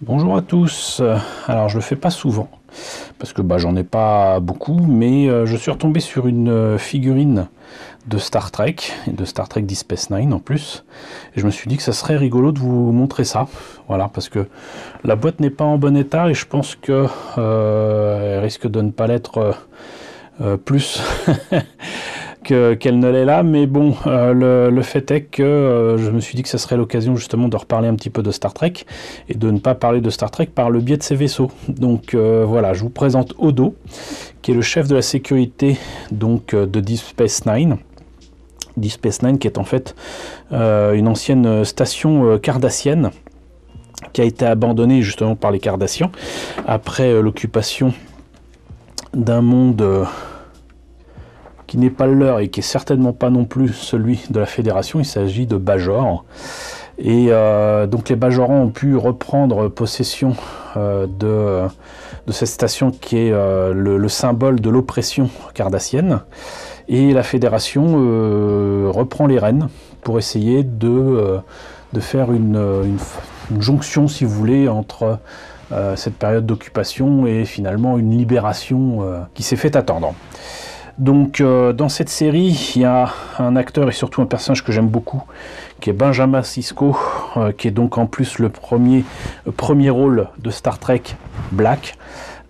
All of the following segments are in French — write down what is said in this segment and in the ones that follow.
Bonjour à tous. Alors je le fais pas souvent parce que j'en ai pas beaucoup, mais je suis retombé sur une figurine de Star Trek et de Star Trek Deep Space Nine en plus. Et je me suis dit que ça serait rigolo de vous montrer ça. Voilà, parce que la boîte n'est pas en bon état et je pense que elle risque de ne pas l'être plus qu'elle ne l'est là, mais bon, le fait est que je me suis dit que ce serait l'occasion justement de reparler un petit peu de Star Trek et de ne pas parler de Star Trek par le biais de ses vaisseaux. Donc voilà, je vous présente Odo, qui est le chef de la sécurité donc de Deep Space Nine. Deep Space Nine qui est en fait une ancienne station cardassienne qui a été abandonnée justement par les Cardassiens après l'occupation d'un monde qui n'est pas le leur et qui est certainement pas non plus celui de la Fédération. Il s'agit de Bajor. Et donc les Bajorans ont pu reprendre possession de cette station qui est le symbole de l'oppression cardassienne. Et la Fédération reprend les rênes pour essayer de faire une jonction, si vous voulez, entre cette période d'occupation et finalement une libération qui s'est fait attendre. Donc dans cette série, il y a un acteur et surtout un personnage que j'aime beaucoup, qui est Benjamin Sisko, qui est donc en plus le premier rôle de Star Trek Black.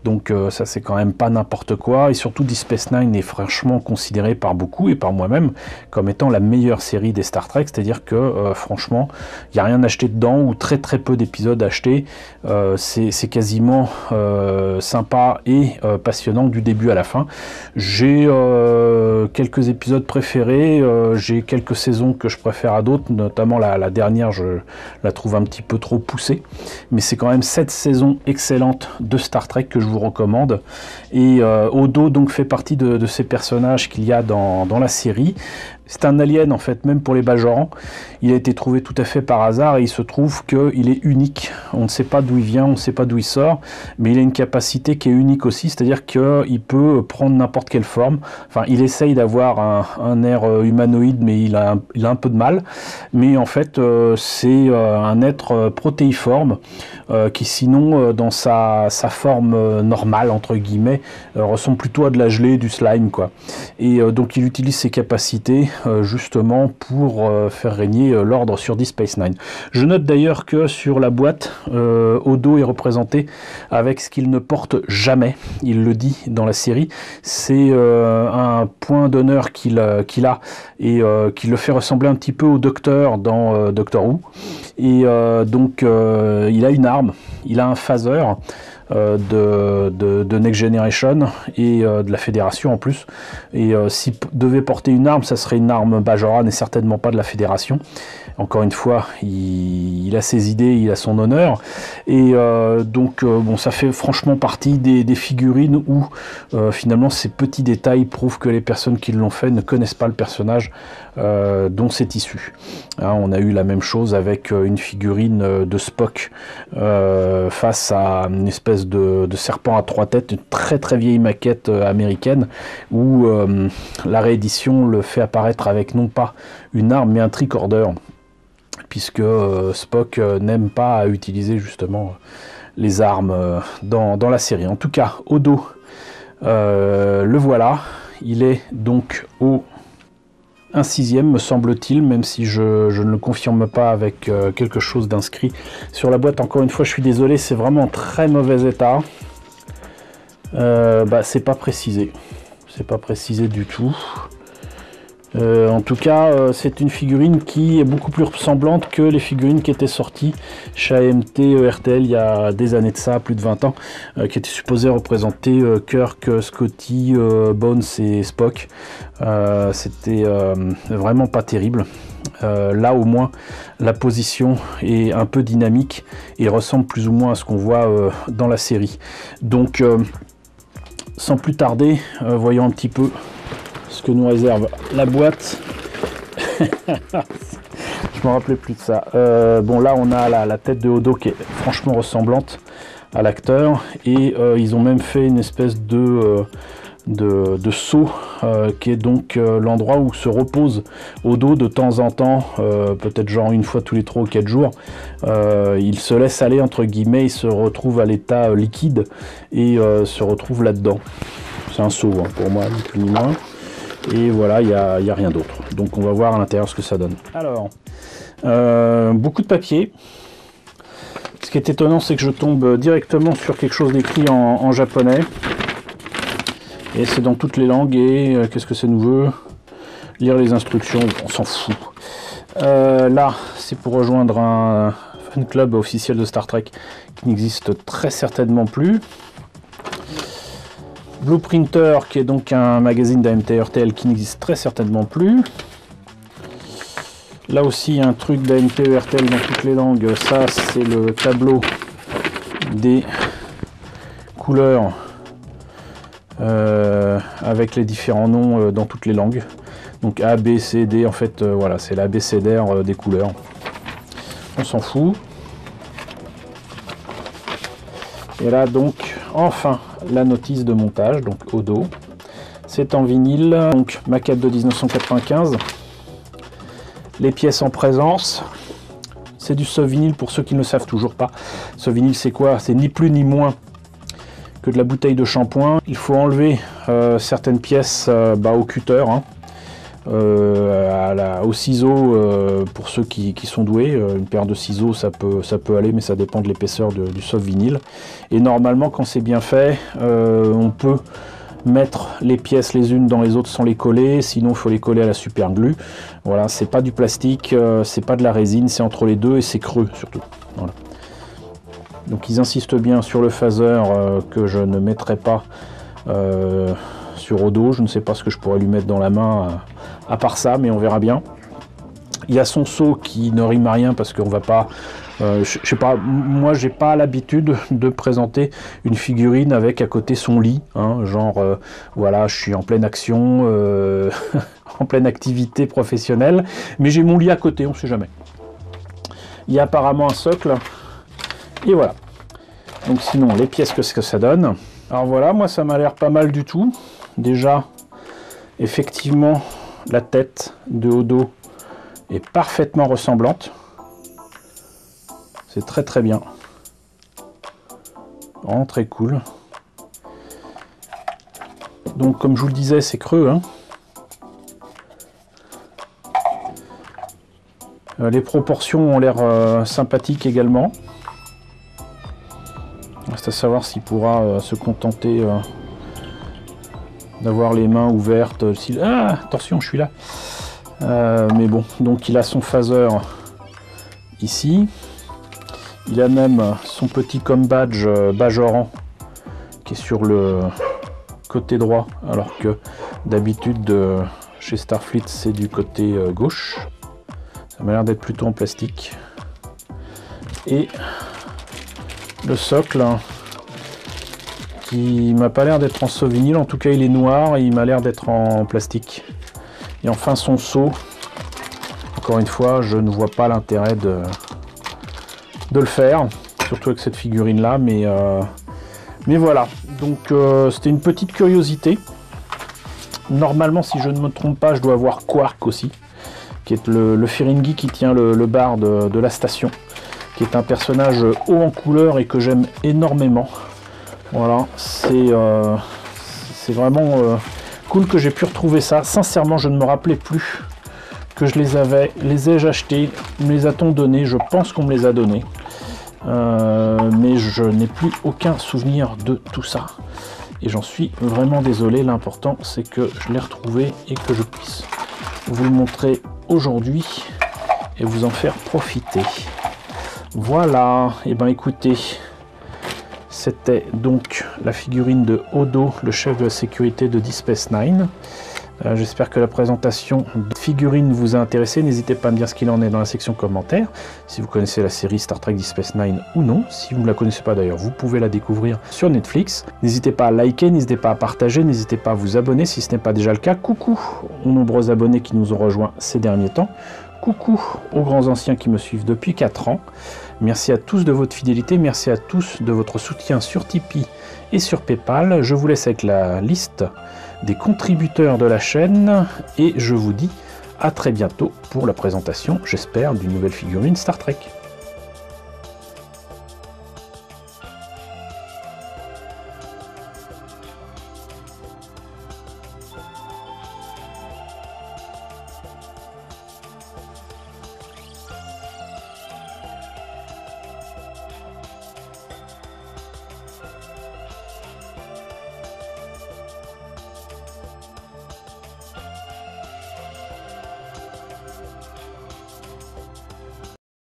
Donc ça c'est quand même pas n'importe quoi, et surtout Deep Space Nine est franchement considéré par beaucoup et par moi-même comme étant la meilleure série des Star Trek, c'est-à-dire que franchement il n'y a rien acheté dedans ou très peu d'épisodes achetés, c'est quasiment sympa et passionnant du début à la fin. J'ai quelques épisodes préférés, j'ai quelques saisons que je préfère à d'autres, notamment la dernière je la trouve un petit peu trop poussée, mais c'est quand même 7 saisons excellentes de Star Trek que je vous recommande. Et Odo donc fait partie de ces personnages qu'il y a dans la série. C'est un alien en fait, même pour les Bajorans. Il a été trouvé tout à fait par hasard et il se trouve qu'il est unique. On ne sait pas d'où il vient, on ne sait pas d'où il sort, mais il a une capacité qui est unique aussi, c'est-à-dire qu'il peut prendre n'importe quelle forme. Enfin, il essaye d'avoir un air humanoïde, mais il a un peu de mal. Mais en fait, c'est un être protéiforme qui sinon, dans sa forme normale, entre guillemets, ressemble plutôt à de la gelée, du slime, quoi. Et donc il utilise ses capacités justement pour faire régner l'ordre sur Deep Space Nine. Je note d'ailleurs que sur la boîte, Odo est représenté avec ce qu'il ne porte jamais. Il le dit dans la série. C'est un point d'honneur qu'il a et qui le fait ressembler un petit peu au Docteur dans Doctor Who. Et donc il a une arme, il a un phaser de Next Generation et de la Fédération en plus. Et s'il devait porter une arme, ça serait une arme Bajoran et certainement pas de la Fédération. Encore une fois, il a ses idées, il a son honneur. Et donc, bon, ça fait franchement partie des figurines où finalement ces petits détails prouvent que les personnes qui l'ont fait ne connaissent pas le personnage dont c'est issu. Hein, on a eu la même chose avec une figurine de Spock face à une espèce de serpent à 3 têtes, une très vieille maquette américaine où la réédition le fait apparaître avec non pas une arme mais un tricorder, puisque Spock n'aime pas utiliser justement les armes dans la série. En tout cas, Odo, le voilà, il est donc au 1/6, me semble-t-il, même si je ne le confirme pas avec quelque chose d'inscrit sur la boîte. Encore une fois, je suis désolé, c'est vraiment en très mauvais état. C'est pas précisé. C'est pas précisé du tout. En tout cas, c'est une figurine qui est beaucoup plus ressemblante que les figurines qui étaient sorties chez AMT RTL il y a des années de ça, plus de 20 ans, qui étaient supposées représenter Kirk, Scotty, Bones et Spock. C'était vraiment pas terrible. Là au moins la position est un peu dynamique et ressemble plus ou moins à ce qu'on voit dans la série. Donc sans plus tarder, voyons un petit peu ce que nous réserve la boîte. Je me rappelais plus de ça. Bon, là on a la tête de Odo qui est franchement ressemblante à l'acteur, et ils ont même fait une espèce de seau, qui est donc l'endroit où se repose Odo de temps en temps, peut-être genre une fois tous les 3 ou 4 jours. Il se laisse aller entre guillemets, il se retrouve à l'état liquide et se retrouve là-dedans. C'est un seau hein, pour moi, ni plus ni moins. Et voilà, il n'y a rien d'autre. Donc on va voir à l'intérieur ce que ça donne. Alors, beaucoup de papier. Ce qui est étonnant, c'est que je tombe directement sur quelque chose d'écrit en japonais. Et c'est dans toutes les langues. Et qu'est-ce que ça nous veut? Lire les instructions, on s'en fout. Là, c'est pour rejoindre un fan club officiel de Star Trek qui n'existe très certainement plus. Blueprinter, qui est donc un magazine d'AMT/RTL qui n'existe très certainement plus. Là aussi, un truc d'AMT/RTL dans toutes les langues. Ça, c'est le tableau des couleurs avec les différents noms dans toutes les langues. Donc A, B, C, D, en fait, voilà, c'est l'ABCDR des couleurs. On s'en fout. Et là, donc, enfin, la notice de montage, donc Odo. C'est en vinyle, donc maquette de 1995. Les pièces en présence. C'est du soft-vinyle pour ceux qui ne le savent toujours pas. Soft-vinyle, c'est quoi? C'est ni plus ni moins que de la bouteille de shampoing. Il faut enlever certaines pièces au cutter, hein. Au ciseau pour ceux qui sont doués. Une paire de ciseaux ça peut aller, mais ça dépend de l'épaisseur du soft vinyle. Et normalement, quand c'est bien fait, on peut mettre les pièces les unes dans les autres sans les coller, sinon il faut les coller à la super glue. Voilà, c'est pas du plastique, c'est pas de la résine, c'est entre les deux et c'est creux surtout. Voilà. Donc ils insistent bien sur le phaser que je ne mettrai pas sur Odo. Je ne sais pas ce que je pourrais lui mettre dans la main à part ça, mais on verra bien. Il y a son seau qui ne rime à rien parce qu'on va pas... je sais pas, moi j'ai pas l'habitude de présenter une figurine avec à côté son lit, hein, genre voilà, je suis en pleine action, en pleine activité professionnelle, mais j'ai mon lit à côté, on sait jamais. Il y a apparemment un socle, et voilà. Donc sinon, les pièces, qu'est-ce que ça donne? Alors voilà, moi ça m'a l'air pas mal du tout. Déjà, effectivement, la tête de Odo est parfaitement ressemblante. C'est très très bien. Vraiment très cool. Donc comme je vous le disais, c'est creux, hein. Les proportions ont l'air sympathiques également. Reste à savoir s'il pourra se contenter d'avoir les mains ouvertes. Ah, attention, je suis là. Mais bon, donc il a son phaser ici. Il a même son petit comme badge Bajoran qui est sur le côté droit, alors que d'habitude chez Starfleet c'est du côté gauche. Ça m'a l'air d'être plutôt en plastique. Et le socle qui m'a pas l'air d'être en soft-vinyle, en tout cas il est noir et il m'a l'air d'être en plastique. Et enfin son seau, encore une fois je ne vois pas l'intérêt de le faire, surtout avec cette figurine là, mais voilà, donc c'était une petite curiosité. Normalement, si je ne me trompe pas, je dois avoir Quark aussi, qui est le Ferengi qui tient le bar de la station, qui est un personnage haut en couleur et que j'aime énormément. Voilà, c'est vraiment cool que j'ai pu retrouver ça. Sincèrement, je ne me rappelais plus que je les ai-je achetés, me les a-t-on donnés? Je pense qu'on me les a donnés. Mais je n'ai plus aucun souvenir de tout ça. Et j'en suis vraiment désolé. L'important, c'est que je l'ai retrouvé et que je puisse vous le montrer aujourd'hui et vous en faire profiter. Voilà, et ben écoutez, c'était donc la figurine de Odo, le chef de la sécurité de Deep Space Nine. J'espère que la présentation de figurines vous a intéressé. N'hésitez pas à me dire ce qu'il en est dans la section commentaires. Si vous connaissez la série Star Trek Deep Space Nine ou non. Si vous ne la connaissez pas d'ailleurs, vous pouvez la découvrir sur Netflix. N'hésitez pas à liker, n'hésitez pas à partager, n'hésitez pas à vous abonner si ce n'est pas déjà le cas. Coucou aux nombreux abonnés qui nous ont rejoints ces derniers temps. coucou aux grands anciens qui me suivent depuis 4 ans. Merci à tous de votre fidélité, merci à tous de votre soutien sur Tipeee et sur Paypal. Je vous laisse avec la liste des contributeurs de la chaîne et je vous dis à très bientôt pour la présentation, j'espère, d'une nouvelle figurine Star Trek.